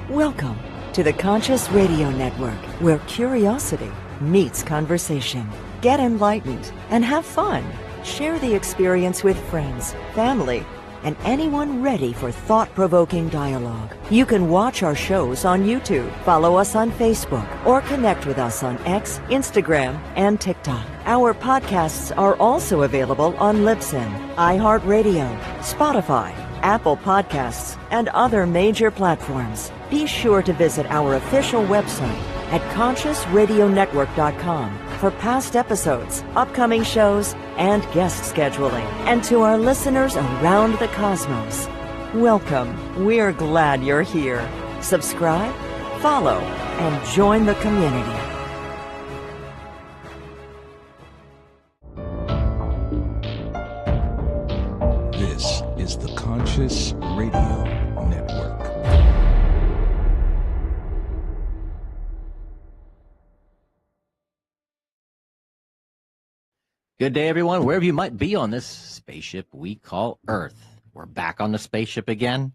Welcome to the Conscious Radio Network, where curiosity meets conversation. Get enlightened and have fun. Share the experience with friends, family, and anyone ready for thought-provoking dialogue. You can watch our shows on YouTube, follow us on Facebook, or connect with us on X, Instagram, and TikTok. Our podcasts are also available on Libsyn, iHeartRadio, Spotify, Apple Podcasts, and other major platforms. Be sure to visit our official website at consciousradionetwork.com for past episodes, upcoming shows, and guest scheduling. And to our listeners around the cosmos, welcome. We're glad you're here. Subscribe, follow, and join the community. This is the Conscious Radio Network. Good day, everyone, wherever you might be on this spaceship we call Earth. We're back on the spaceship again.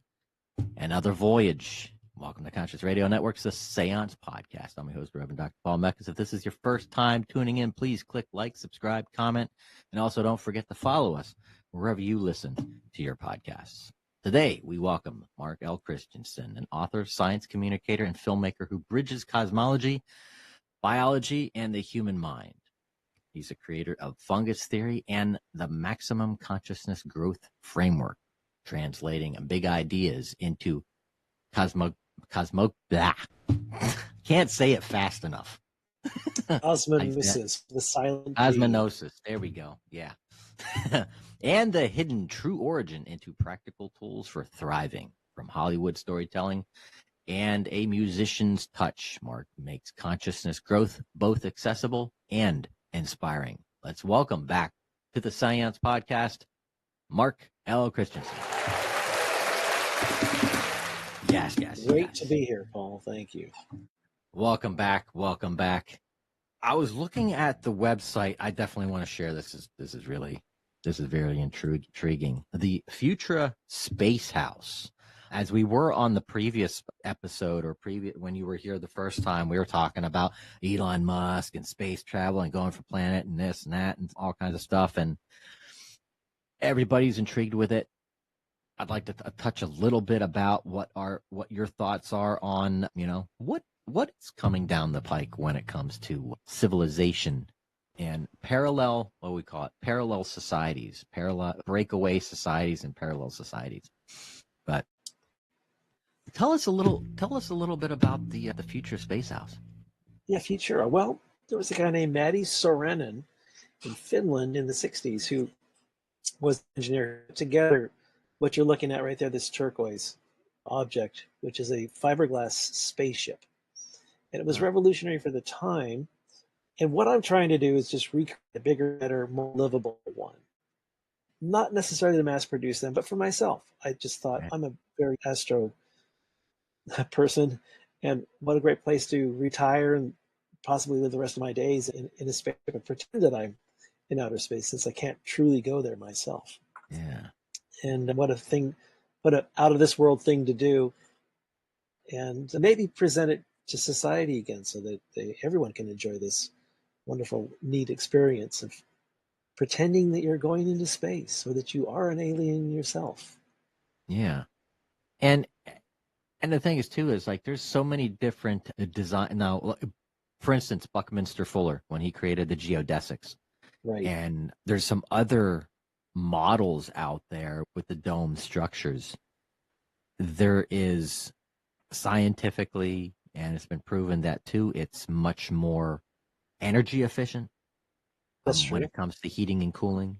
Another voyage. Welcome to Conscious Radio Network's The Seance Podcast. I'm your host, Reverend Dr. Paul Meckes. If this is your first time tuning in, please click like, subscribe, comment, and also don't forget to follow us wherever you listen to your podcasts. Today, we welcome Mark L. Christensen, an author, science communicator, and filmmaker who bridges cosmology, biology, and the human mind. He's a creator of Fungus Theory and the Maximum Consciousness Growth Framework, translating big ideas into can't say it fast enough. Cosmognosis, the silent Cosmognosis. There we go. Yeah. And the hidden true origin into practical tools for thriving, from Hollywood storytelling and a musician's touch. Mark makes consciousness growth both accessible and inspiring. Let's welcome back to the Seance Podcast, Mark L. Christensen. Yes. Great to be here, Paul. Thank you. Welcome back. I was looking at the website. I definitely want to share this. This is very intriguing. The Futuro Space House. As we were on the previous episode when you were here the first time, we were talking about Elon Musk and space travel and going for planet and this and that and all kinds of stuff. And everybody's intrigued with it. I'd like to touch a little bit about what your thoughts are on, what's coming down the pike when it comes to civilization and parallel societies, parallel breakaway societies and parallel societies. But tell us a little bit about the Future Space House. Yeah, Futuro. Well, there was a guy named Matti Saarinen in Finland in the 60s who was the engineer together. What you're looking at right there, this turquoise object, which is a fiberglass spaceship. And it was revolutionary for the time. And what I'm trying to do is just recreate a bigger, better, more livable one. Not necessarily to mass produce them, but for myself. I just thought I'm a very astro person, and what a great place to retire and possibly live the rest of my days in a space and pretend that I'm in outer space, since I can't truly go there myself. Yeah. And what an out of this world thing to do, and maybe present it to society again so that everyone can enjoy this wonderful, neat experience of pretending that you're going into space so that you are an alien yourself. Yeah. And the thing is too, is like, there's so many different design now. For instance, Buckminster Fuller, when he created the geodesics, right? And there's some other models out there with the dome structures. There is scientifically, and it's been proven that too, it's much more energy efficient. That's true. When it comes to heating and cooling.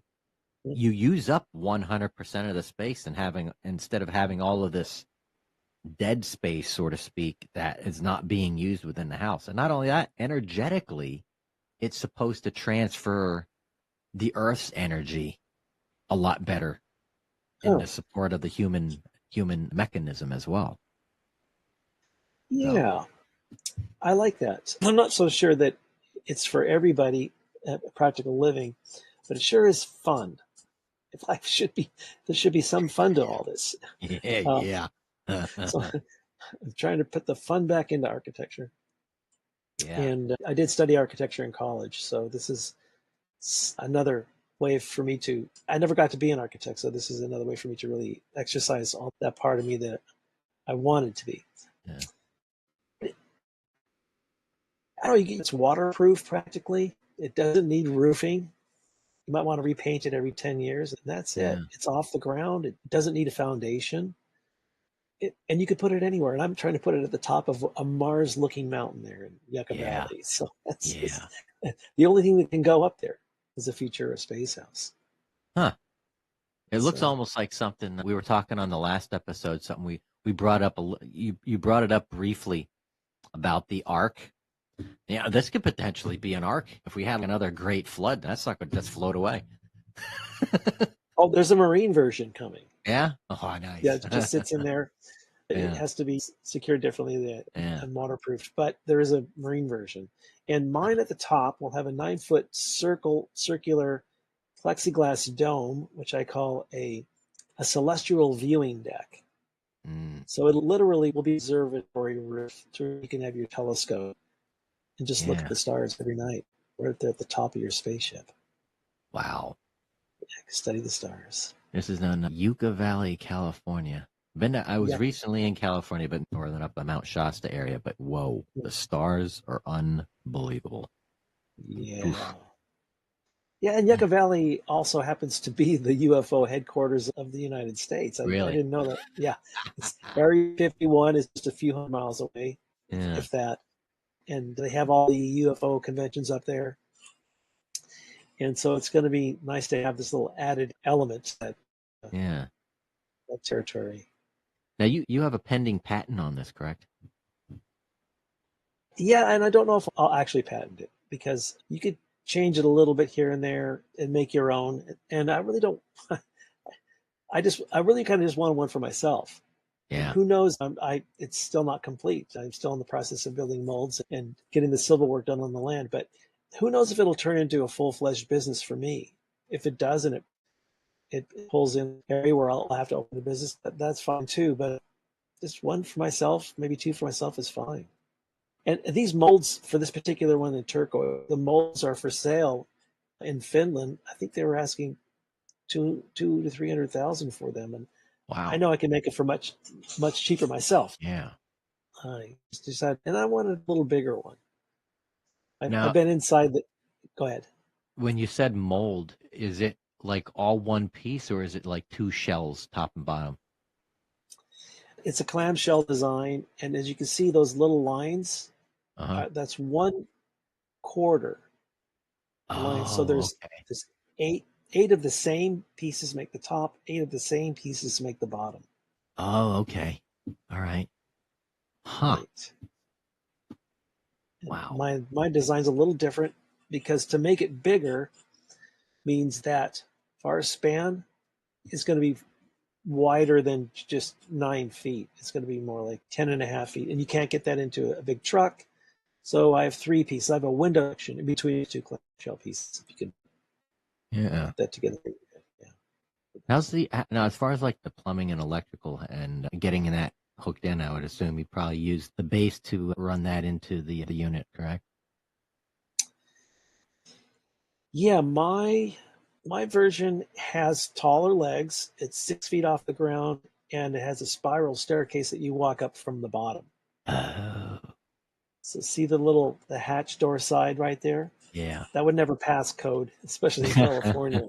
Mm-hmm. You use up 100% of the space, and instead of having all of this dead space, so to speak, that is not being used within the house. And not only that, energetically, it's supposed to transfer the Earth's energy a lot better in the support of the human mechanism as well. Yeah, so I like that. I'm not so sure that it's for everybody practical living, but it sure is fun. There should be some fun to all this. Yeah. So I'm trying to put the fun back into architecture. Yeah. And I did study architecture in college, so this is another way for me to. I never got to be an architect, so this is another way for me to really exercise all that part of me that I wanted to be. Yeah. I don't know, it's waterproof practically. It doesn't need roofing. You might want to repaint it every 10 years, and that's it. Yeah. It's off the ground. It doesn't need a foundation. And you could put it anywhere. And I'm trying to put it at the top of a Mars-looking mountain there in Yucca Yeah. Valley. So that's Yeah. the only thing that can go up there is a Futura space house. Huh. It looks So- almost like something we were talking on the last episode. Something we brought up. You brought it up briefly about the Ark. Yeah, this could potentially be an Ark. If we had another great flood, that's not going to just float away. Oh, there's a marine version coming. Yeah. Oh, nice. Yeah, it just sits in there. It Yeah. has to be secured differently Yeah. and waterproofed, but there is a marine version. And mine at the top will have a 9-foot circular plexiglass dome, which I call a celestial viewing deck. Mm, So it literally will be observatory roof, so you can have your telescope and just look Yeah. at the stars every night, right there at the top of your spaceship. wow. Study the stars. This is in Yucca Valley, California. I was Yeah. recently in California, but northern up the Mount Shasta area. But whoa, the stars are unbelievable. Yeah. Oof. Yeah, and Yucca Valley also happens to be the UFO headquarters of the United States. I Really? didn't know that. Yeah. Area 51 is just a few hundred miles away, Yeah. if that. And they have all the UFO conventions up there. And so it's going to be nice to have this little added element to Yeah. that territory. Now you have a pending patent on this, correct? Yeah, and I don't know if I'll actually patent it because you could change it a little bit here and there and make your own. And I really don't. I really kind of just want one for myself. And Yeah. who knows? It's still not complete. I'm still in the process of building molds and getting the civil work done on the land. But who knows if it'll turn into a full-fledged business for me? If it does, and it pulls in an area where I'll have to open a business, that's fine too. But just one for myself, maybe two for myself is fine. And these molds for this particular one in turquoise, the molds are for sale in Finland. I think they were asking two to 300,000 for them, and Wow. I know I can make it for much cheaper myself. Yeah. I just decided, and I wanted a little bigger one. Now- I've been inside the. Go ahead. When you said mold, is it like all one piece, or is it like two shells, top and bottom? It's a clamshell design, and as you can see, those little lines, Uh-huh. that's 1/4 line. So Oh, there's okay. eight of the same pieces make the top, 8 of the same pieces make the bottom. Oh, okay. All right. Huh. Right. Wow. My design's a little different because to make it bigger means that our span is going to be wider than just 9 feet. It's going to be more like 10.5 feet. And you can't get that into a big truck. So I have 3 pieces. I have a window section in between the two clamshell pieces. If you can Yeah. put that together. Yeah. Now, as far as like the plumbing and electrical and getting that hooked in, I would assume you probably use the base to run that into the unit, correct? Yeah, my version has taller legs. It's 6 feet off the ground, and it has a spiral staircase that you walk up from the bottom. Oh, So see the hatch door side right there? yeah. That would never pass code, especially in California.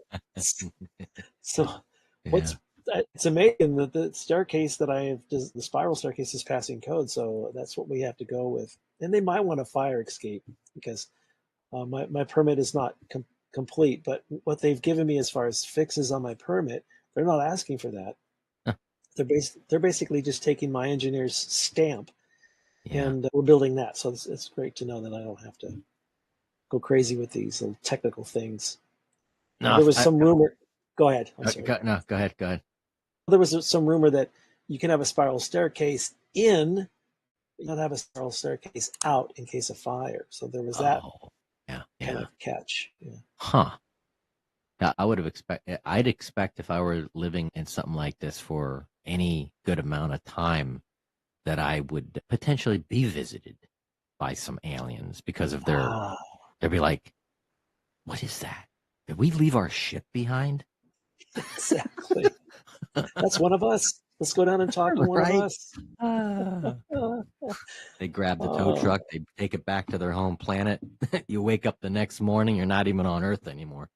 So Yeah. it's amazing that the staircase that I have, the spiral staircase is passing code. So that's what we have to go with. And they might want a fire escape because my permit is not complete. But what they've given me as far as fixes on my permit, they're not asking for that. Huh. They're basically just taking my engineer's stamp, Yeah. and we're building that. So it's great to know that I don't have to go crazy with these little technical things. No, There was some rumor. Go ahead. I'm sorry. Go ahead. Go ahead. There was some rumor that you can have a spiral staircase in, but not have a spiral staircase out in case of fire. So there was that Oh, yeah. kind Yeah. of catch. Yeah. Huh. Yeah, I'd expect if I were living in something like this for any good amount of time that I would potentially be visited by some aliens because of their, Wow. they'd be like, what is that? Did we leave our ship behind? Exactly. That's one of us. Let's go down and talk to one of Right? us. They grab the tow truck, they take it back to their home planet. You wake up the next morning, you're not even on Earth anymore.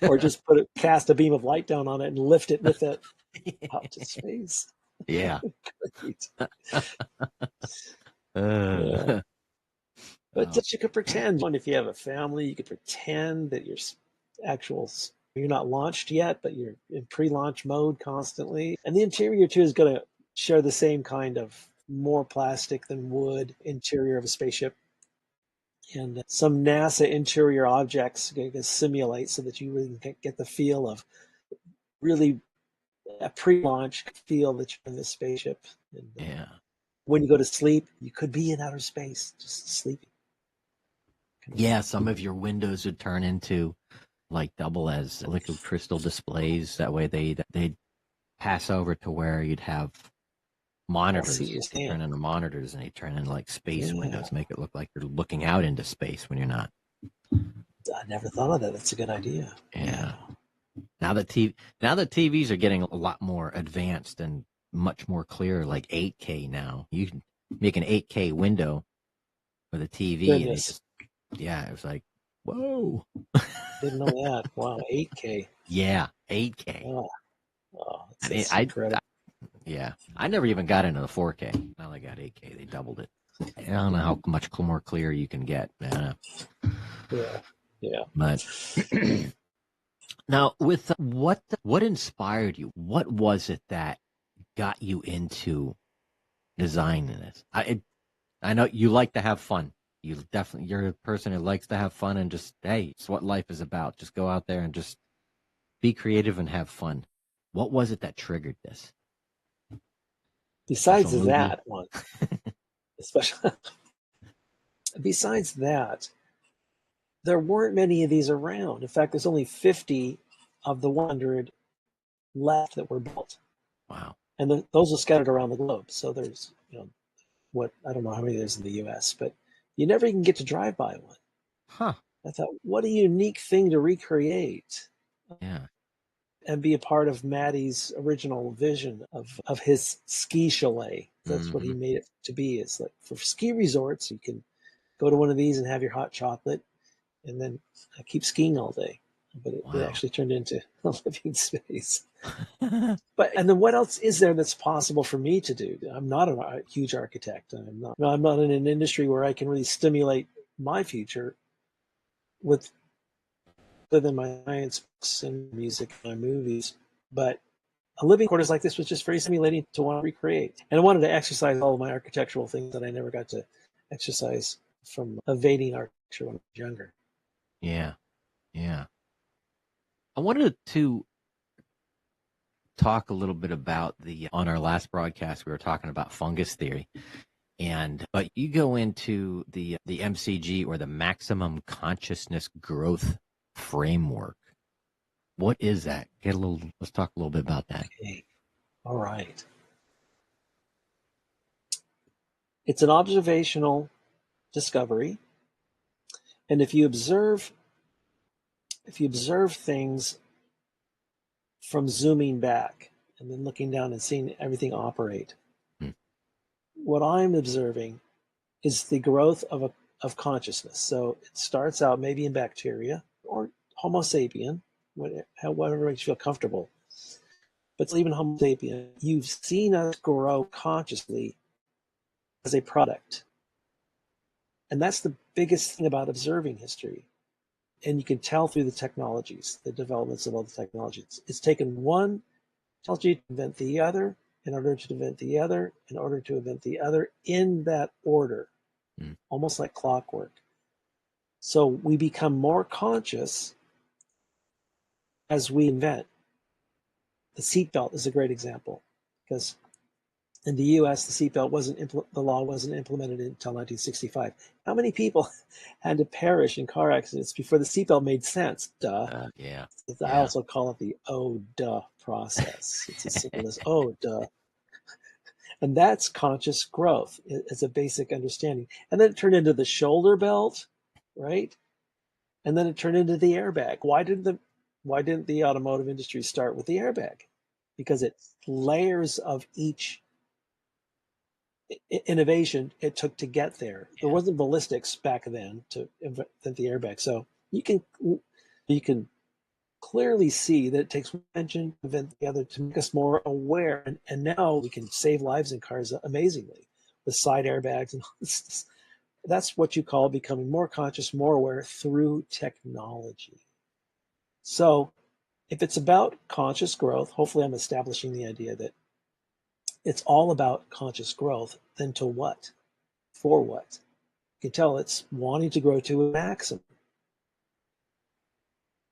Or just cast a beam of light down on it and lift it with it out to space. Yeah. Great. Yeah. But just you could pretend. And if you have a family, you could pretend that you're not launched yet, but you're in pre-launch mode constantly. And the interior too is going to share the same kind of more plastic than wood interior of a spaceship. And some NASA interior objects going to simulate so that you really get the feel of really a pre-launch feel that you're in this spaceship. And Yeah. when you go to sleep, you could be in outer space, just sleeping. Yeah, some of your windows would turn into like double as liquid crystal displays. That way they'd pass over to where you'd have monitors. see what you're They saying. turn into monitors and they turn into like space Yeah. windows, make it look like you're looking out into space when you're not. I never thought of that. That's a good idea. Yeah. Now that TVs are getting a lot more advanced and much more clear, like 8K now. You can make an 8K window with a TV and Goodness. it was like, whoa. Didn't know that. Wow, 8K. Yeah, 8K. Oh, I mean, that's incredible. I never even got into the 4K. Now they got 8K. They doubled it. I don't know how much more clear you can get. Yeah. But now, with what inspired you? What was it that got you into designing this? I know you like to have fun. You're a person who likes to have fun and just, hey, it's what life is about. Just go out there and just be creative and have fun. What was it that triggered this? Besides Special movie? that one, besides that, there weren't many of these around. In fact, there's only 50 of the 100 left that were built. Wow. And those are scattered around the globe. So there's, I don't know how many there's in the US, but you never even get to drive by one. Huh. I thought, what a unique thing to recreate. Yeah. And be a part of Maddie's original vision of his ski chalet. That's what he made it to be. It's like for ski resorts, you can go to one of these and have your hot chocolate and then keep skiing all day. But it actually turned into a living space. And then what else is there that's possible for me to do? I'm not a huge architect. I'm not in an industry where I can really stimulate my future with other than my science books and music and my movies. But a living quarters like this was just very stimulating to want to recreate. And I wanted to exercise all of my architectural things that I never got to exercise from evading architecture when I was younger. Yeah. I wanted to talk a little bit about on our last broadcast, we were talking about fungus theory. But you go into the MCG, or the maximum consciousness growth framework. What is that? Let's talk a little bit about that. Okay. All right. It's an observational discovery. And if you observe things from zooming back and then looking down and seeing everything operate, what I'm observing is the growth of consciousness. So it starts out maybe in bacteria or Homo sapien, whatever makes you feel comfortable. But even Homo sapien, you've seen us grow consciously as a product. And that's the biggest thing about observing history. And you can tell through the technologies, the developments of all the technologies. It's taken one technology to invent the other, in order to invent the other, in order to invent the other, in that order, almost like clockwork. So we become more conscious as we invent. The seatbelt is a great example, because in the U.S., the law wasn't implemented until 1965. How many people had to perish in car accidents before the seatbelt made sense? Duh. I also call it the oh duh process. It's as simple as oh duh. And that's conscious growth as a basic understanding. And then it turned into the shoulder belt, right? And then it turned into the airbag. Why didn't the automotive industry start with the airbag? Because it's layers of each innovation it took to get there. There wasn't ballistics back then to invent the airbag. So you can clearly see that it takes one engine to invent the other to make us more aware. And now we can save lives in cars amazingly with side airbags and all this. That's what you call becoming more conscious, more aware through technology. So if it's about conscious growth, hopefully I'm establishing the idea that it's all about conscious growth. Then to what? For what? You can tell it's wanting to grow to a maximum.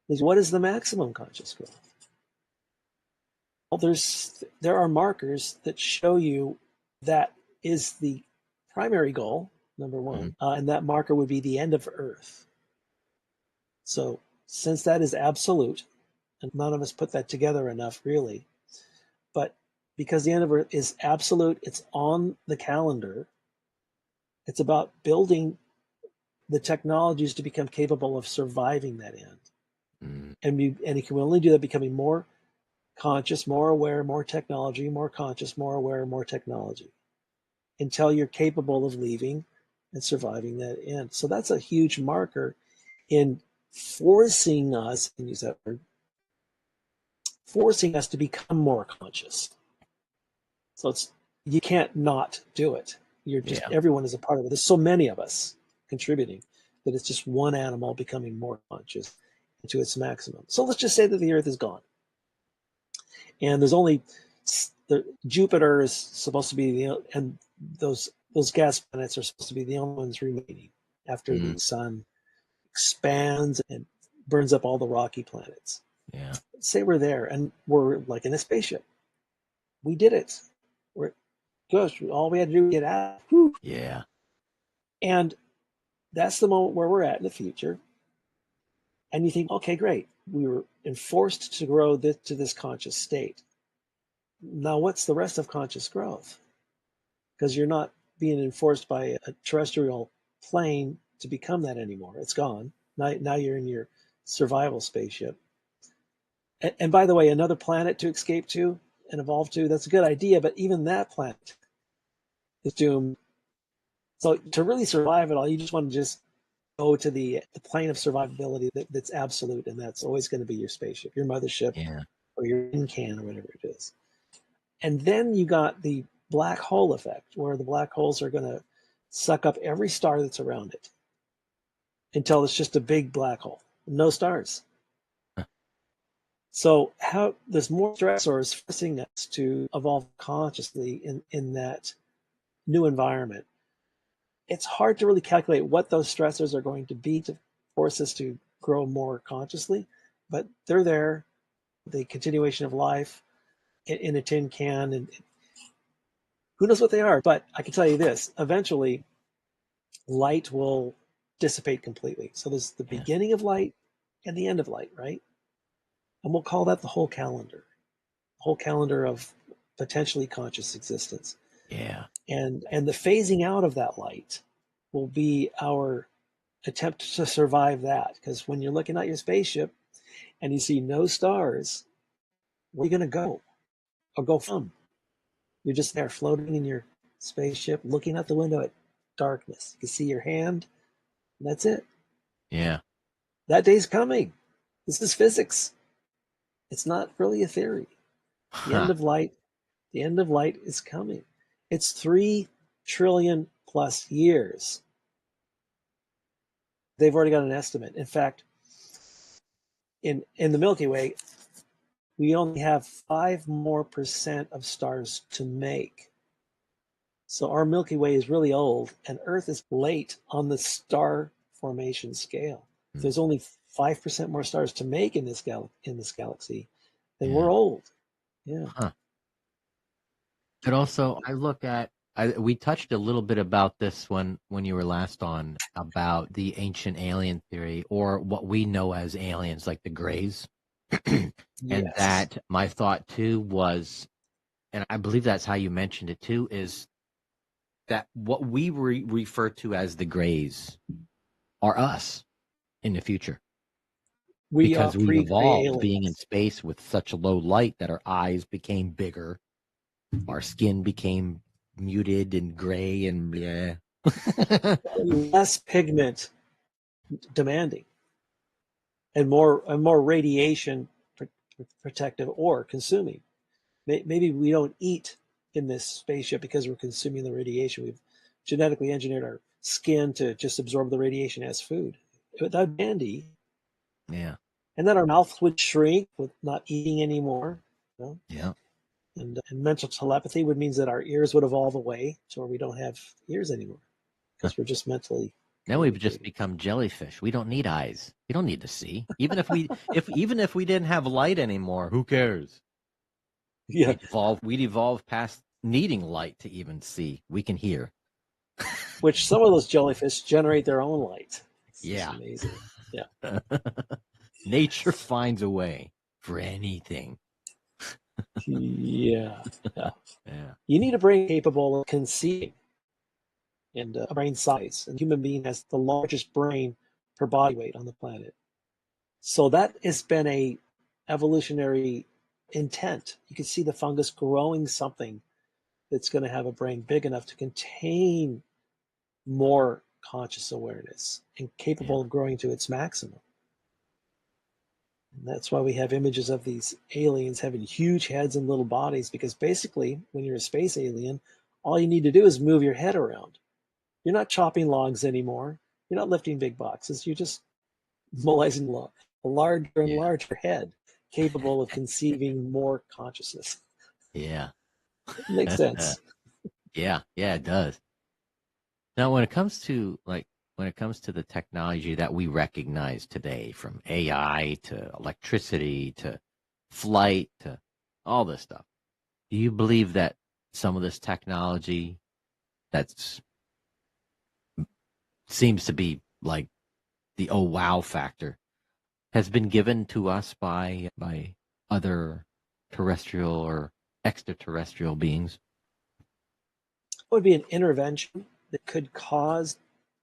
What is the maximum conscious growth? Well, there are markers that show you that is the primary goal, number one, and that marker would be the end of Earth. So since that is absolute, and none of us put that together enough really, but because the end of Earth is absolute, it's on the calendar, it's about building the technologies to become capable of surviving that end. And you can only do that becoming more conscious, more aware, more technology, more conscious, more aware, more technology, until you're capable of leaving and surviving that end. So that's a huge marker in forcing us, and use that word, forcing us to become more conscious. So you can't not do it. Everyone is a part of it. There's so many of us contributing that it's just one animal becoming more conscious to its maximum. So let's just say that the Earth is gone. And there's only Jupiter is supposed to be and those gas planets are supposed to be the only ones remaining after the sun expands and burns up all the rocky planets. Yeah. Say we're there and we're like in a spaceship. We did it. All we had to do was get out. Whew. Yeah. And that's the moment where we're at in the future. And you think, okay, great. We were enforced to grow to this conscious state. Now, what's the rest of conscious growth? Because you're not being enforced by a terrestrial plane to become that anymore. It's gone. Now you're in your survival spaceship. And by the way, another planet to escape to and evolve to, that's a good idea, but even that planet is doomed. So to really survive it all, you just want to just go to the plane of survivability that's absolute, and that's always going to be your spaceship, your mothership, or your tin can, or whatever it is. And then you got the black hole effect, where the black holes are going to suck up every star that's around it until it's just a big black hole, no stars. So there's more stressors forcing us to evolve consciously in that new environment. It's hard to really calculate what those stressors are going to be to force us to grow more consciously, but they're there. The continuation of life in a tin can, and who knows what they are. But I can tell you this: eventually, light will dissipate completely. So there's the beginning of light and the end of light, right? And we'll call that the whole calendar of potentially conscious existence. Yeah. And the phasing out of that light will be our attempt to survive that. Because when you're looking at your spaceship and you see no stars, where are you going to go or go from? You're just there floating in your spaceship, looking out the window at darkness. You can see your hand, and that's it. Yeah. That day's coming. This is physics. It's not really a theory. The end of light is coming. It's 3 trillion plus years. They've already got an estimate. In fact, in the Milky Way, we only have 5% more of stars to make. So our Milky Way is really old, and Earth is late on the star formation scale. If there's only 5% more stars to make in this galaxy, then we're old. Yeah. Huh. But also, I look at we touched a little bit about this when you were last on, about the ancient alien theory, or what we know as aliens, like the Greys. And Yes. that my thought too was, and I believe that's how you mentioned it too, is that what we refer to as the grays are us in the future. We are Because we pre-gray evolved being in aliens. space with such a low light that our eyes became bigger, our skin became muted and gray and yeah. Less pigment demanding and more radiation protective or consuming. Maybe we don't eat in this spaceship because we're consuming the radiation. We've genetically engineered our skin to just absorb the radiation as food. That'd be handy. Yeah. And then our mouth would shrink with not eating anymore. You know? Yeah. And mental telepathy would mean that our ears would evolve away to where we don't have ears anymore because we're just mentally. Then we've just become jellyfish. We don't need eyes. We don't need to see. Even if we didn't have light anymore, who cares? Yeah. We'd evolve past needing light to even see. We can hear. Which some of those jellyfish generate their own light. It's Yeah. amazing. Yeah. Nature finds a way for anything. Yeah. Yeah. Yeah. You need a brain capable of conceiving and a brain size. And human being has the largest brain per body weight on the planet. So that has been a evolutionary intent. You can see the fungus growing something that's going to have a brain big enough to contain more conscious awareness and capable of growing to its maximum. And that's why we have images of these aliens having huge heads and little bodies, because basically, when you're a space alien, all you need to do is move your head around. You're not chopping logs anymore. You're not lifting big boxes. You're just mobilizing a larger and larger head capable of conceiving more consciousness. Yeah. Makes sense. Yeah, it does. Now, when it comes to the technology that we recognize today, from AI to electricity to flight to all this stuff, do you believe that some of this technology that seems to be like the oh wow factor has been given to us by other terrestrial or extraterrestrial beings? It would be an intervention that could cause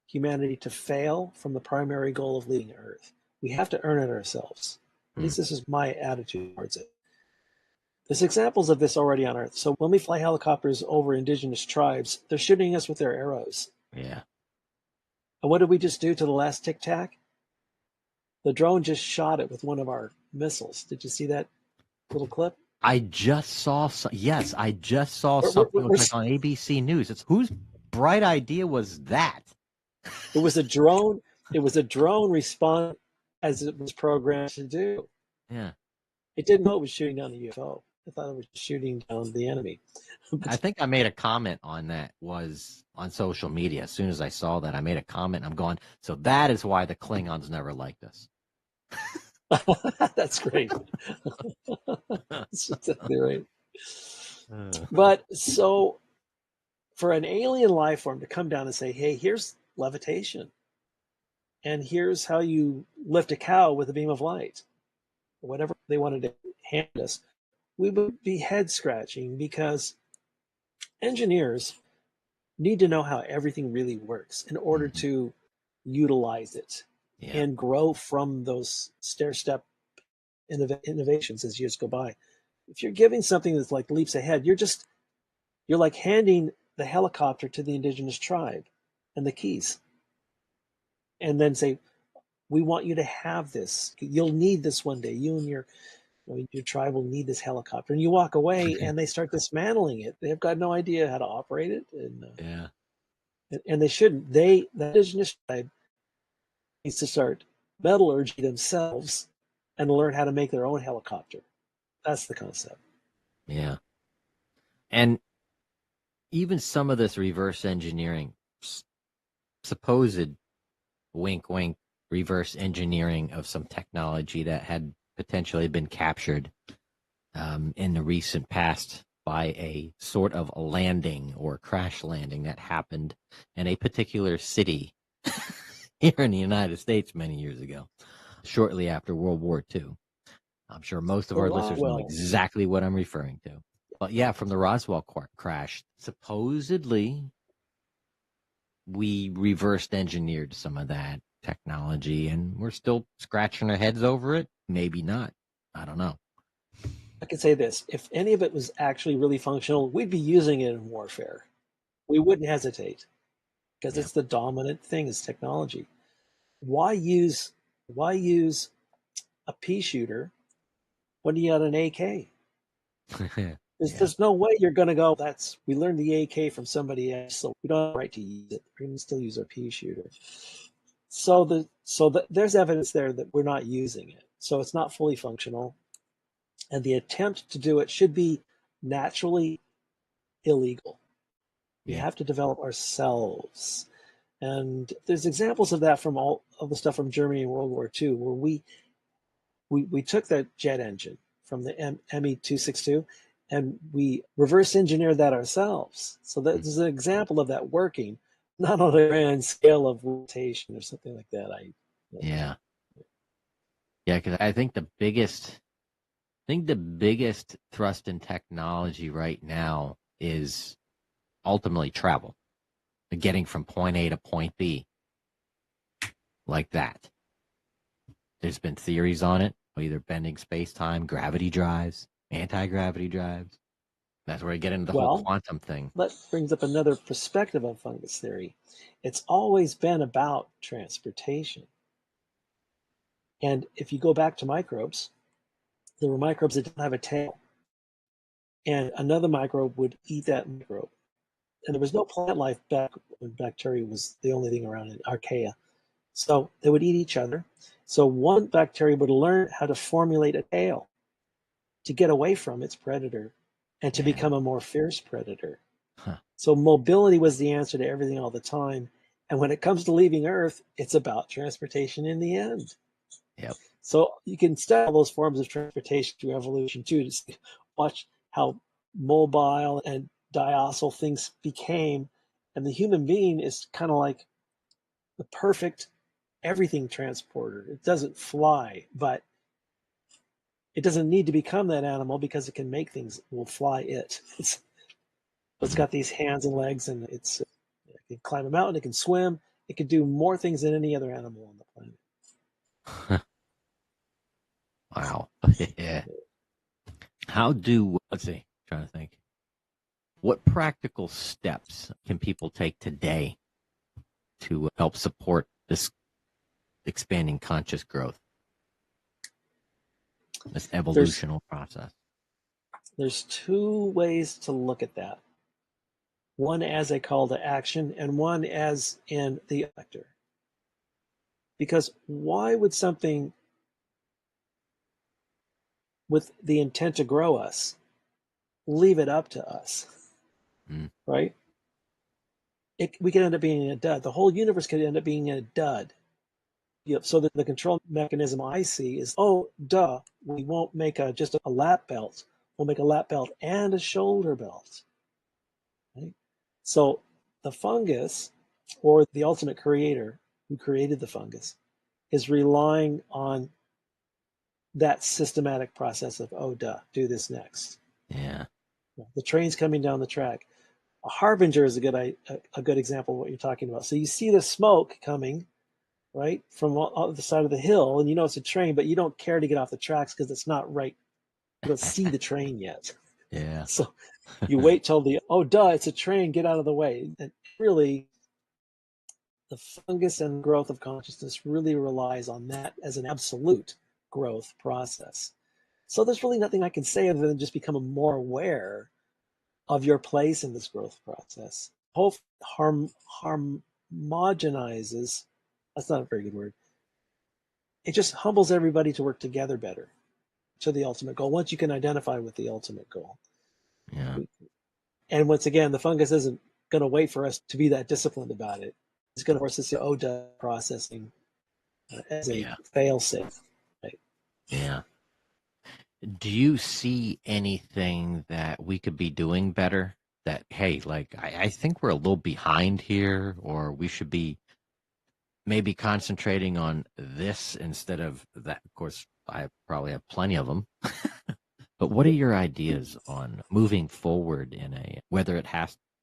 humanity to fail from the primary goal of leading Earth. We have to earn it ourselves. At least this is my attitude towards it. There's examples of this already on Earth. So when we fly helicopters over indigenous tribes, they're shooting us with their arrows. Yeah. And what did we just do to the last Tic Tac? The drone just shot it with one of our missiles. Did you see that little clip? I just saw something like on ABC News. It's whose bright idea was that? It was a drone. It was a drone respond as it was programmed to do. Yeah. It didn't know it was shooting down a UFO. I thought it was shooting down the enemy. I think I made a comment on that was on social media. As soon as I saw that, I made a comment. I'm going, so that is why the Klingons never liked us. That's great. That's exactly right. But so for an alien life form to come down and say, hey, here's levitation, and here's how you lift a cow with a beam of light, or whatever they wanted to hand us, we would be head scratching, because engineers need to know how everything really works in order to utilize it and grow from those stair-step innovations as years go by. If you're giving something that's like leaps ahead, you're like handing the helicopter to the indigenous tribe and the keys, and then say, we want you to have this. You'll need this one day. You and your tribe will need this helicopter. And you walk away and they start dismantling it. They've got no idea how to operate it. And they shouldn't. The indigenous tribe needs to start metallurgy themselves and learn how to make their own helicopter. That's the concept. Yeah. And even some of this reverse engineering, supposed wink, wink, reverse engineering of some technology that had potentially been captured in the recent past by a sort of landing or crash landing that happened in a particular city here in the United States many years ago, shortly after World War II. I'm sure most of our listeners know exactly what I'm referring to. But yeah, from the Roswell crash, supposedly we reversed engineered some of that technology, and we're still scratching our heads over it. Maybe not. I don't know. I could say this: if any of it was actually really functional, we'd be using it in warfare. We wouldn't hesitate because Yeah. it's the dominant thing is technology. Why use a pea shooter when you got an AK? There's no way you're going to go. We learned the AK from somebody else, so we don't have the right to use it. We're going to still use our pea shooter. There's evidence there that we're not using it, so it's not fully functional, and the attempt to do it should be naturally illegal. We Yeah. have to develop ourselves, and there's examples of that from all of the stuff from Germany in World War II, where we took that jet engine from the ME-262 and we reverse engineered that ourselves. So there's an example of that working, not on a grand scale of rotation or something like that. Yeah. Yeah, because I think the biggest thrust in technology right now is ultimately travel, getting from point A to point B, like that. There's been theories on it, either bending space-time, gravity drives, anti-gravity drives. That's where you get into the whole Well, quantum thing. that brings up another perspective on fungus theory. It's always been about transportation. And if you go back to microbes, there were microbes that didn't have a tail. And another microbe would eat that microbe. And there was no plant life back when bacteria was the only thing around in archaea. So they would eat each other. So one bacteria would learn how to formulate a tail to get away from its predator and to Yeah. become a more fierce predator. Huh. So mobility was the answer to everything all the time. And when it comes to leaving Earth, it's about transportation in the end. Yep. So you can study all those forms of transportation through evolution too, to watch how mobile and diocile things became. And the human being is kind of like the perfect everything transporter. It doesn't fly, but it doesn't need to become that animal because it can make things will fly it. It's got these hands and legs, and it can climb a mountain, it can swim, it can do more things than any other animal on the planet. Wow. Yeah. Let's see, trying to think. What practical steps can people take today to help support this expanding conscious growth, this evolutional process? There's two ways to look at that. One as a call to action and one as in the actor. Because why would something with the intent to grow us leave it up to us? Right? We could end up being a dud. The whole universe could end up being a dud. So that the control mechanism I see is, oh, duh, we won't make just a lap belt. We'll make a lap belt and a shoulder belt. Right? So the fungus, or the ultimate creator who created the fungus, is relying on that systematic process of, oh, duh, do this next. Yeah. The train's coming down the track. A harbinger is a good example of what you're talking about. So you see the smoke coming, right, from the side of the hill, and you know it's a train, but you don't care to get off the tracks because it's not right. You don't see the train yet. Yeah. So you wait till oh, duh, it's a train, get out of the way. And really, the fungus and growth of consciousness really relies on that as an absolute growth process. So there's really nothing I can say other than just become more aware of your place in this growth process. Hope homogenizes, that's not a very good word. It just humbles everybody to work together better to the ultimate goal, once you can identify with the ultimate goal. Yeah. And once again, the fungus isn't going to wait for us to be that disciplined about it. It's going to force us to ODA processing as a fail-safe. Right? Yeah. Do you see anything that we could be doing better? That, hey, like, I think we're a little behind here, or we should be maybe concentrating on this instead of that. Of course, I probably have plenty of them. But what are your ideas on moving forward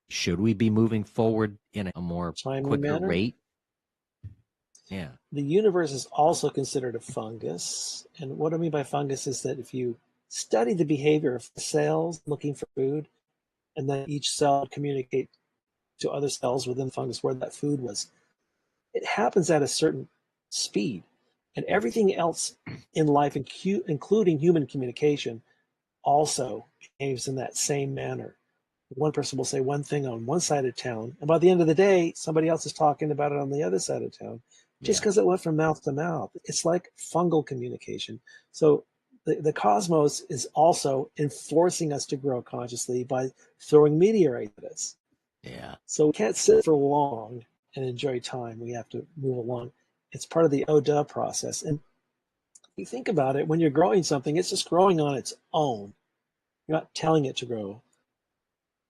should we be moving forward in a more Timely quicker manner. rate? Yeah. The universe is also considered a fungus. And what I mean by fungus is that if you study the behavior of cells looking for food, and then each cell would communicate to other cells within the fungus where that food was, it happens at a certain speed. And everything else in life, including human communication, also behaves in that same manner. One person will say one thing on one side of town, and by the end of the day, somebody else is talking about it on the other side of town, just Yeah. because it went from mouth to mouth. It's like fungal communication. So the cosmos is also enforcing us to grow consciously by throwing meteorites at us. Yeah. So we can't sit for long and enjoy time. We have to move along. It's part of the ODA process. And you think about it, when you're growing something, it's just growing on its own. You're not telling it to grow.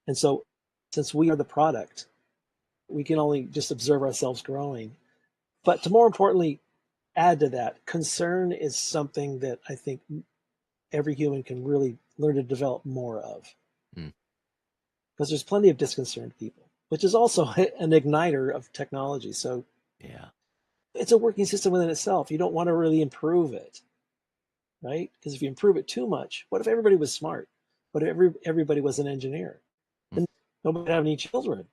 And so, since we are the product, we can only just observe ourselves growing. But to more importantly, add to that, concern is something that I think every human can really learn to develop more of. Mm. Because there's plenty of disconcerned people, which is also an igniter of technology. So Yeah. it's a working system within itself. You don't want to really improve it, right? Because if you improve it too much, what if everybody was smart? What if everybody was an engineer? Mm. And nobody would have any children.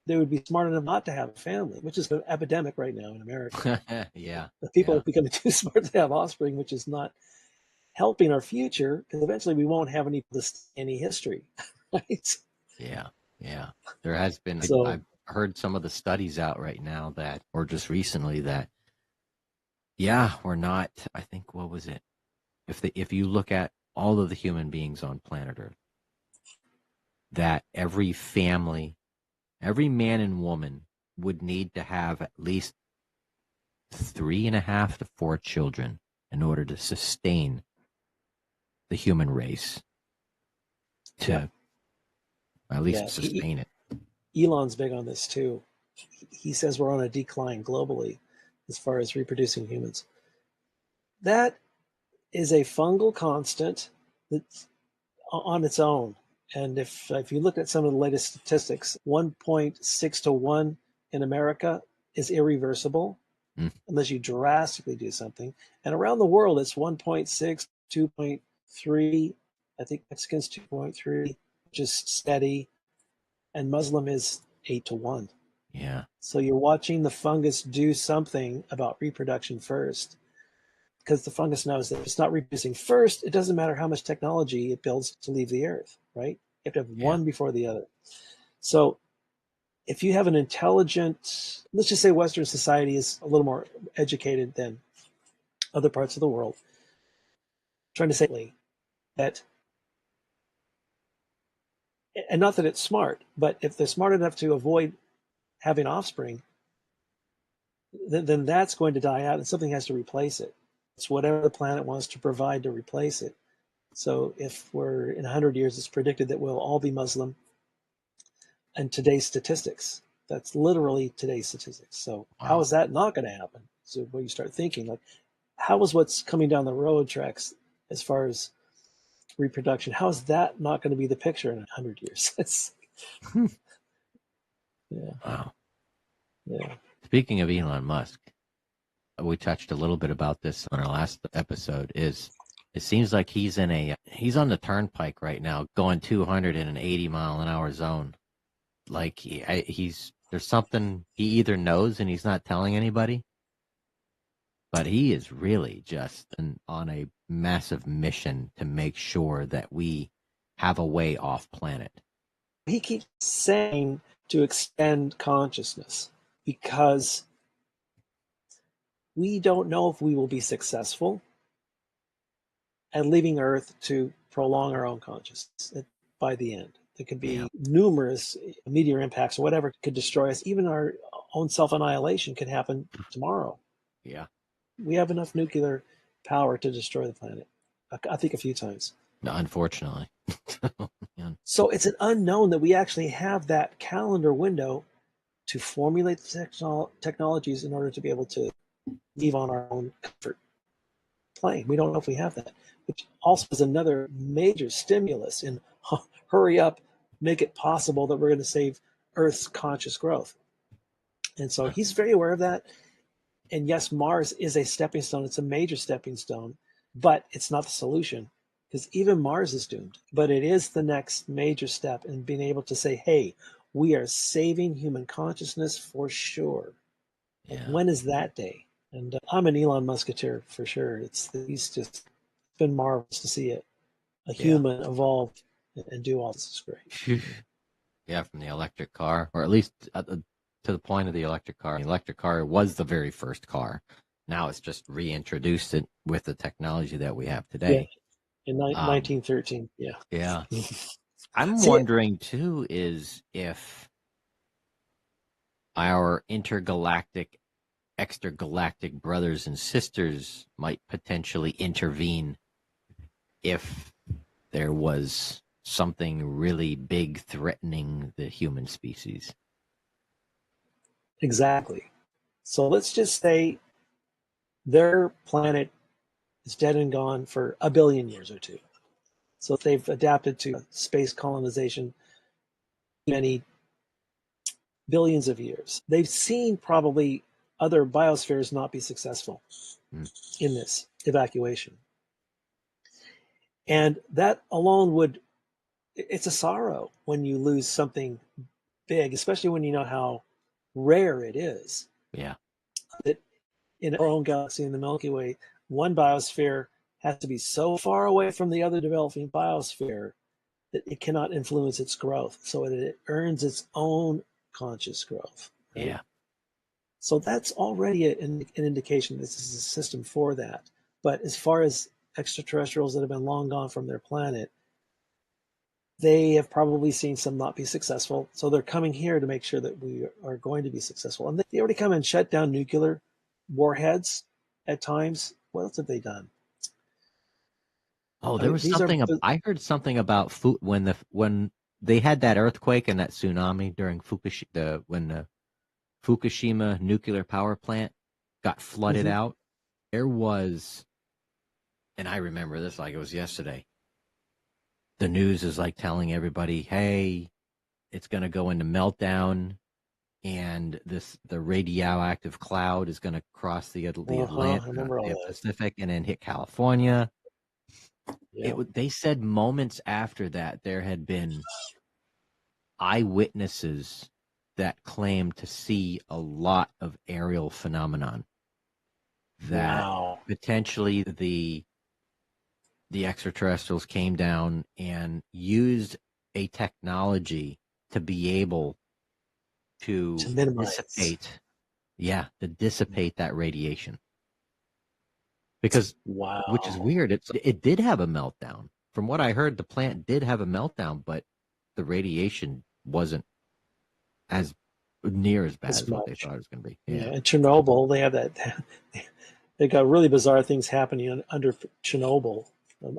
They would be smart enough not to have a family, which is an epidemic right now in America. Yeah. The people Yeah. are becoming too smart to have offspring, which is not helping our future because eventually we won't have any history, right? Yeah. Yeah. There has been, So I've heard some of the studies out right now or just recently that, yeah, we're not, I think, what was it? If you look at all of the human beings on planet Earth, that every family, every man and woman would need to have at least 3.5 to 4 children in order to sustain the human race, to yeah, at yeah. least sustain it. Elon's big on this too. He says we're on a decline globally as far as reproducing humans. That is a fungal constant that's on its own. And if you look at some of the latest statistics, 1.6 to 1 in America is irreversible unless you drastically do something. And around the world, it's 1.6, 2.3. I think Mexican's 2.3, just steady. And Muslim is 8 to 1. Yeah. So you're watching the fungus do something about reproduction first, because the fungus knows that if it's not reproducing first, it doesn't matter how much technology it builds to leave the earth, right? You have to have one before the other. So if you have an intelligent, let's just say Western society is a little more educated than other parts of the world, trying to say that, and not that it's smart, but if they're smart enough to avoid having offspring, then that's going to die out and something has to replace it. It's whatever the planet wants to provide to replace it. So if we're in 100 years, it's predicted that we'll all be Muslim. And today's statistics, that's literally today's statistics. So how is that not going to happen? So when you start thinking, like, how is what's coming down the road tracks as far as reproduction, how is that not going to be the picture in 100 years? Yeah. Wow. Yeah. Speaking of Elon Musk, we touched a little bit about this on our last episode. It seems like he's on the turnpike right now, going 280-mile-an-hour zone. Like there's something he either knows and he's not telling anybody, but he is really just on a massive mission to make sure that we have a way off planet. He keeps saying to extend consciousness because we don't know if we will be successful at leaving Earth to prolong our own consciousness by the end. There could be numerous meteor impacts or whatever could destroy us. Even our own self-annihilation could happen tomorrow. Yeah. We have enough nuclear power to destroy the planet, I think a few times. No, unfortunately. Yeah. So it's an unknown that we actually have that calendar window to formulate the technologies in order to be able to leave on our own comfort plane. We don't know if we have that. which also is another major stimulus in hurry up, make it possible that we're going to save Earth's conscious growth. And so he's very aware of that. And yes, Mars is a stepping stone. It's a major stepping stone, but it's not the solution, because even Mars is doomed. But it is the next major step in being able to say, hey, we are saving human consciousness for sure. Yeah. And when is that day? And I'm an Elon Musketeer for sure. He's just been marvelous to see it. A human evolve and do all this is great. Yeah, from the electric car, or at least to the point of the electric car. The electric car was the very first car. Now it's just reintroduced it with the technology that we have today. Yeah, in 1913, yeah. Yeah. I'm wondering, too, is if our intergalactic, extragalactic brothers and sisters might potentially intervene if there was something really big threatening the human species. Exactly. So let's just say their planet is dead and gone for 1 billion years or two. So they've adapted to space colonization many billions of years. They've seen probably other biospheres not be successful in this evacuation. And that alone it's a sorrow when you lose something big, especially when you know how rare it is. Yeah. That in our own galaxy, in the Milky Way, one biosphere has to be so far away from the other developing biosphere that it cannot influence its growth. So it earns its own conscious growth. Right? Yeah. So that's already an indication this is a system for that. But as far as extraterrestrials that have been long gone from their planet, they have probably seen some not be successful. So they're coming here to make sure that we are going to be successful. And they already come and shut down nuclear warheads at times. What else have they done? Oh, there was something. I heard something about when they had that earthquake and that tsunami during when the Fukushima nuclear power plant got flooded out. There was, and I remember this like it was yesterday. The news is like telling everybody, "Hey, it's going to go into meltdown, and the radioactive cloud is going to cross the Pacific and then hit California." Yeah. They said moments after that there had been eyewitnesses that claimed to see a lot of aerial phenomenon. That potentially the extraterrestrials came down and used a technology to be able to dissipate that radiation. Because, which is weird, it did have a meltdown. From what I heard, the plant did have a meltdown, but the radiation wasn't as near as bad as what they thought it was going to be. Yeah, in Chernobyl, they have that. They got really bizarre things happening under Chernobyl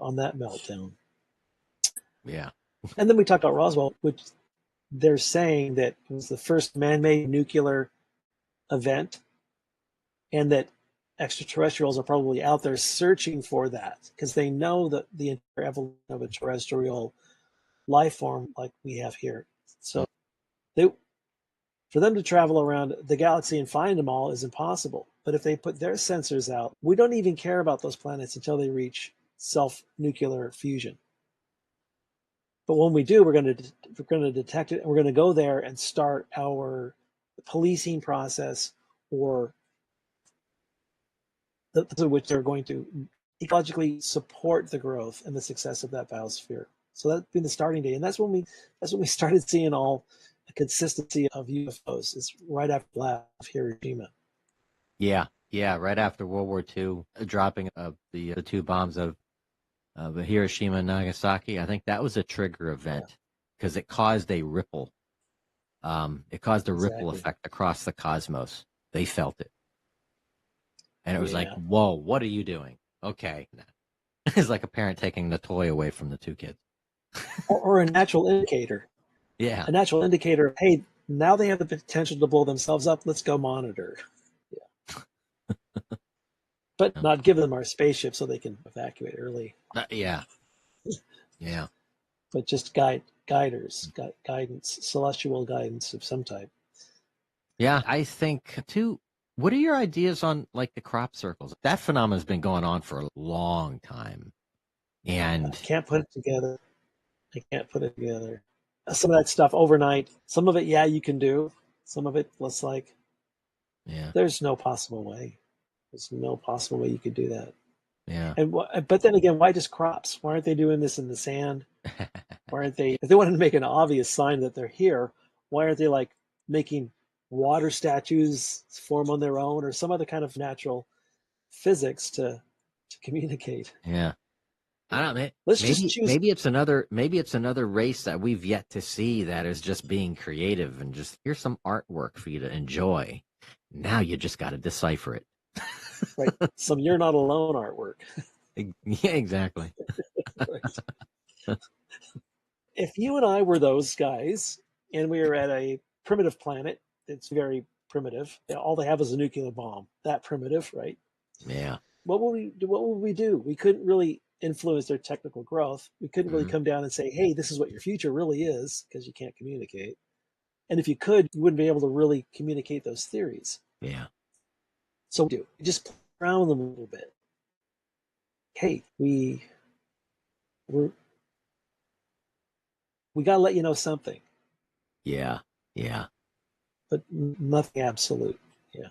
on that meltdown. Yeah. And then we talked about Roswell, which they're saying that it was the first man-made nuclear event, and that extraterrestrials are probably out there searching for that because they know that the entire evolution of a terrestrial life form like we have here. So for them to travel around the galaxy and find them all is impossible. But if they put their sensors out, we don't even care about those planets until they reach self-nuclear fusion. But when we do, we're going to detect it, and we're going to go there and start our policing process, or which they're going to ecologically support the growth and the success of that biosphere. So that's been the starting day, and that's when we started seeing all the consistency of UFOs. It's right after the blast of Hiroshima. Yeah, right after World War II, dropping of the two bombs of Hiroshima and Nagasaki. I think that was a trigger event because it caused a ripple. It caused a ripple effect across the cosmos. They felt it. And it was like, whoa, what are you doing? Okay. It's like a parent taking the toy away from the two kids. or a natural indicator. Yeah. A natural indicator of, hey, now they have the potential to blow themselves up. Let's go monitor. Yeah. but not give them our spaceship so they can evacuate early. Yeah. Yeah. But just guidance, celestial guidance of some type. Yeah. I think too, what are your ideas on like the crop circles? That phenomenon has been going on for a long time. And I can't put it together. I can't put it together. Some of that stuff overnight, some of it, yeah, you can do. Some of it, let's like, yeah. there's no possible way. There's no possible way you could do that. Yeah. And but then again, why just crops? Why aren't they doing this in the sand? Why aren't they? If they wanted to make an obvious sign that they're here, why aren't they like making water statues form on their own or some other kind of natural physics to communicate? Yeah. I don't know. Let's just choose. Maybe it's another race that we've yet to see that is just being creative and just here's some artwork for you to enjoy. Now you just got to decipher it. Right, some "You're Not Alone" artwork. Yeah, exactly. Right. If you and I were those guys and we were at a primitive planet, it's very primitive. All they have is a nuclear bomb. That primitive, right? Yeah. What would we do? What would we do? We couldn't really influence their technical growth. We couldn't really come down and say, "Hey, this is what your future really is," because you can't communicate. And if you could, you wouldn't be able to really communicate those theories. Yeah. So we just play around with them a little bit. Hey, we got to let you know something, Yeah. Yeah. but nothing absolute. Yeah.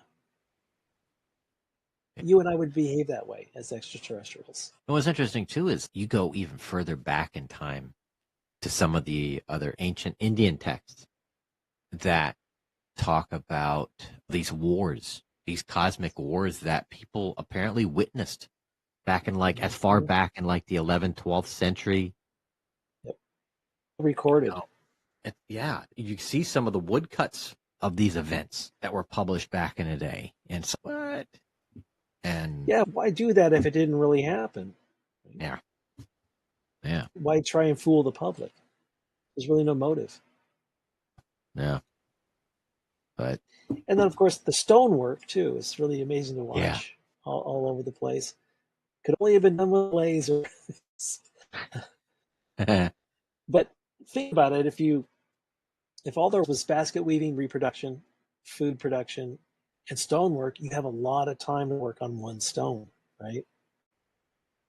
You and I would behave that way as extraterrestrials. And what's interesting too is you go even further back in time to some of the other ancient Indian texts that talk about these wars, these cosmic wars that people apparently witnessed back in like as far back in like the 11th, 12th century. Yep. Recorded. Yeah, you see some of the woodcuts of these events that were published back in the day. And so what? And yeah, why do that if it didn't really happen? yeah. Yeah. Why try and fool the public? There's really no motive. Yeah. But and then of course the stonework too is really amazing to watch. Yeah. All over the place. Could only have been done with laser. But think about it, if all there was basket weaving, reproduction, food production, and stonework, you have a lot of time to work on one stone, right?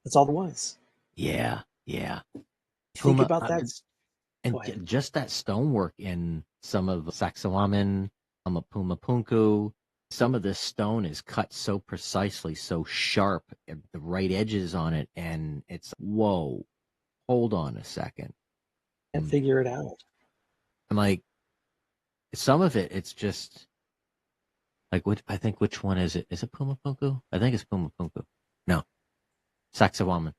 That's all there was. yeah. Yeah. Think about that. And just that stonework in some of Sacsayhuaman, Pumapunku, some of this stone is cut so precisely, so sharp, the right edges on it, and it's, whoa, hold on a second. And figure it out. I'm like, some of it, it's just, like, I think, which one is it? Is it Pumapunku? I think it's Pumapunku. No, Sacsayhuaman.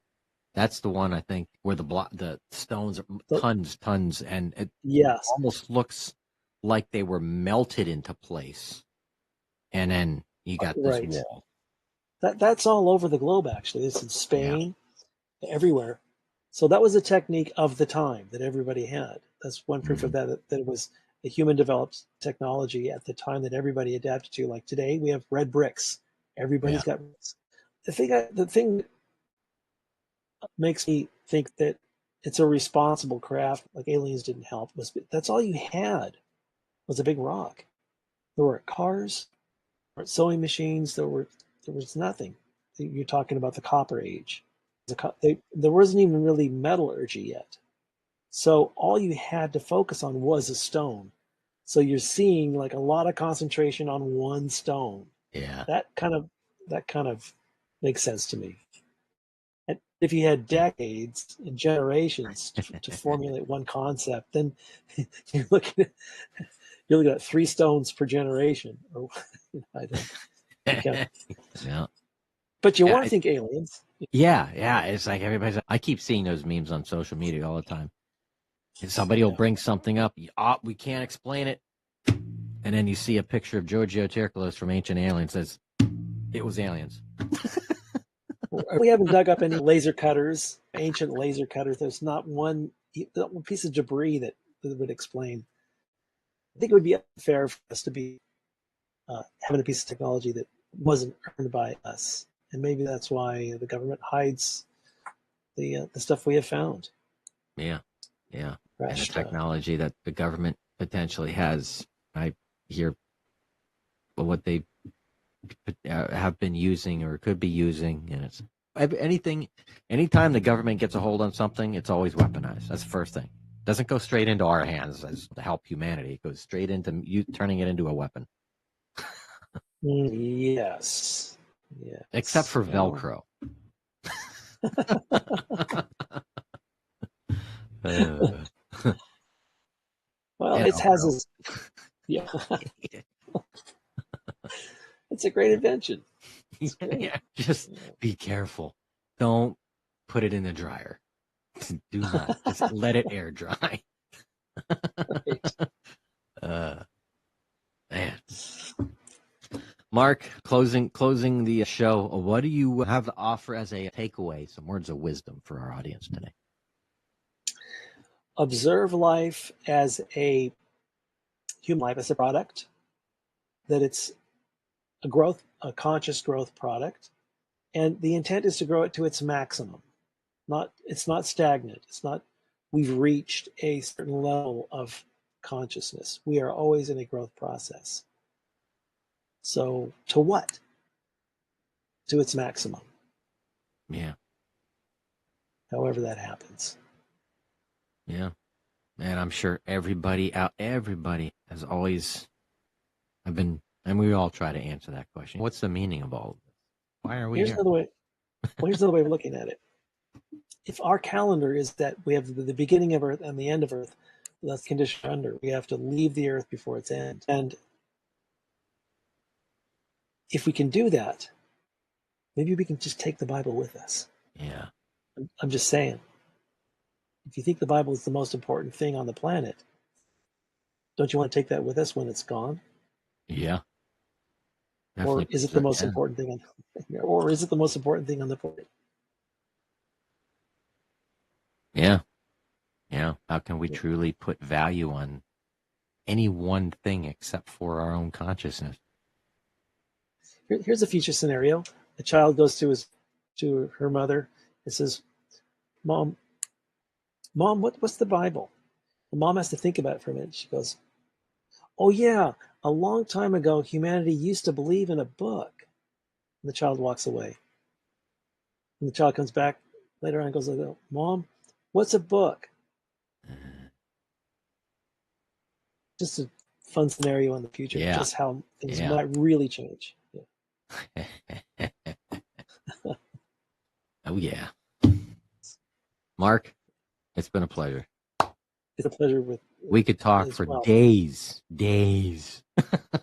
That's the one, I think, where the stones are tons, and it almost looks like they were melted into place. And then you got this wall. That's all over the globe, actually. It's in Spain, everywhere. So that was a technique of the time that everybody had. That's one proof of that it was a human-developed technology at the time that everybody adapted to. Like today, we have red bricks. Everybody's got bricks. The thing makes me think that it's a responsible craft, like aliens didn't help, that's all you had was a big rock. There weren't cars, there weren't sewing machines, there was nothing. You're talking about the Copper Age. There wasn't even really metallurgy yet. So all you had to focus on was a stone. So you're seeing like a lot of concentration on one stone. Yeah. That kind of makes sense to me. And if you had decades and generations to formulate one concept, then you're looking at 3 stones per generation. Or I don't. Yeah. But you want to think aliens. Yeah. It's like I keep seeing those memes on social media all the time. And somebody will bring something up. We can't explain it. And then you see a picture of Giorgio Terkelos from Ancient Aliens says, it was aliens. We haven't dug up any laser cutters, ancient laser cutters. There's not one piece of debris that would explain. I think it would be unfair for us to be having a piece of technology that wasn't earned by us. and maybe that's why the government hides the stuff we have found. Yeah. And the Crashed, technology that the government potentially has. I hear what they have been using or could be using, and it's anytime the government gets a hold on something, it's always weaponized. That's the first thing. It doesn't go straight into our hands as to help humanity. It goes straight into you turning it into a weapon. Yes. Except for Well, Velcro. well, And it has Velcro. its, yeah. It's a great invention. It's great. Yeah, just be careful. Don't put it in the dryer. Do not. Just let it air dry. Right. Man. Mark, closing the show. What do you have to offer as a takeaway? Some words of wisdom for our audience today. Observe life as a human life as a product, that it's a conscious growth product, and the intent is to grow it to its maximum. It's not stagnant. It's not we've reached a certain level of consciousness. We are always in a growth process. So to what? To its maximum. Yeah. However that happens. Yeah. And I'm sure everybody has always and we all try to answer that question. What's the meaning of all of this? Why are we Here's here? here's another way of looking at it. If our calendar is that we have the beginning of Earth and the end of Earth, that's the condition under. We have to leave the Earth before its end. And if we can do that, maybe we can just take the Bible with us. Yeah. I'm just saying. If you think the Bible is the most important thing on the planet, don't you want to take that with us when it's gone? Yeah. Or Definitely. is it the most important thing on the planet? Yeah. Yeah. How can we truly put value on any one thing except for our own consciousness? Here's a future scenario. A child goes to her mother and says, Mom, what's the Bible? The mom has to think about it for a minute. She goes, oh yeah, a long time ago, humanity used to believe in a book. And the child walks away. And the child comes back later on and goes, Mom, what's a book? Just a fun scenario in the future, just how things might really change. Yeah. Oh, yeah. Mark, it's been a pleasure. It's a pleasure. We could talk for days.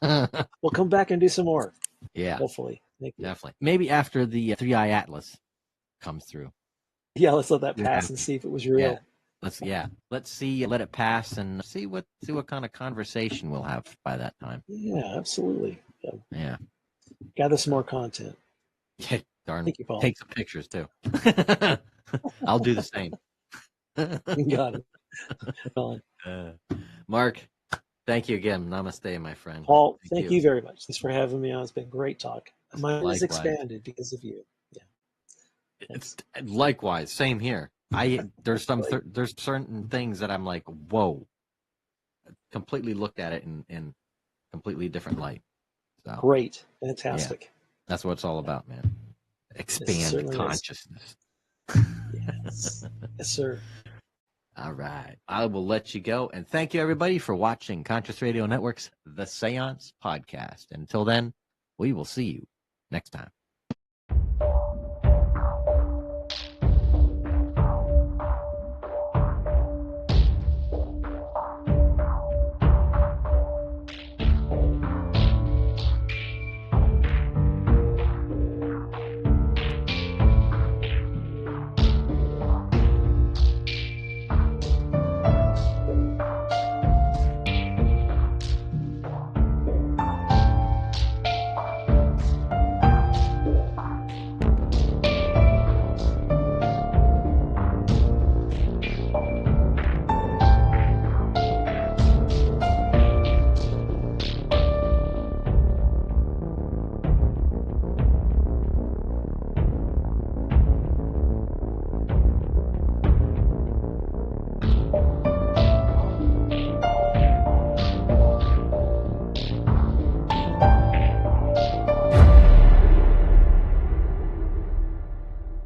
We'll come back and do some more. Yeah. Hopefully. Definitely. Maybe after the 3-eye atlas comes through. Yeah, let's let that pass and see if it was real. Let's see, let it pass and see what kind of conversation we'll have by that time. Yeah, absolutely. Yeah. Gather some more content. Yeah, darn. Thank you, Paul. Take some pictures too. I'll do the same. Got it. Mark, thank you again. Namaste, my friend. Paul, thank you very much. Thanks for having me on. It's been great talk. My mind has expanded because of you. Yeah. It's likewise. Same here. There's certain things that I'm like, whoa. Completely looked at it in completely different light. So, great. Fantastic. Yeah, that's what it's all about, man. Expand consciousness. Yes. Yes, sir. All right. I will let you go. And thank you, everybody, for watching Conscious Radio Network's The Seance Podcast. Until then, we will see you next time.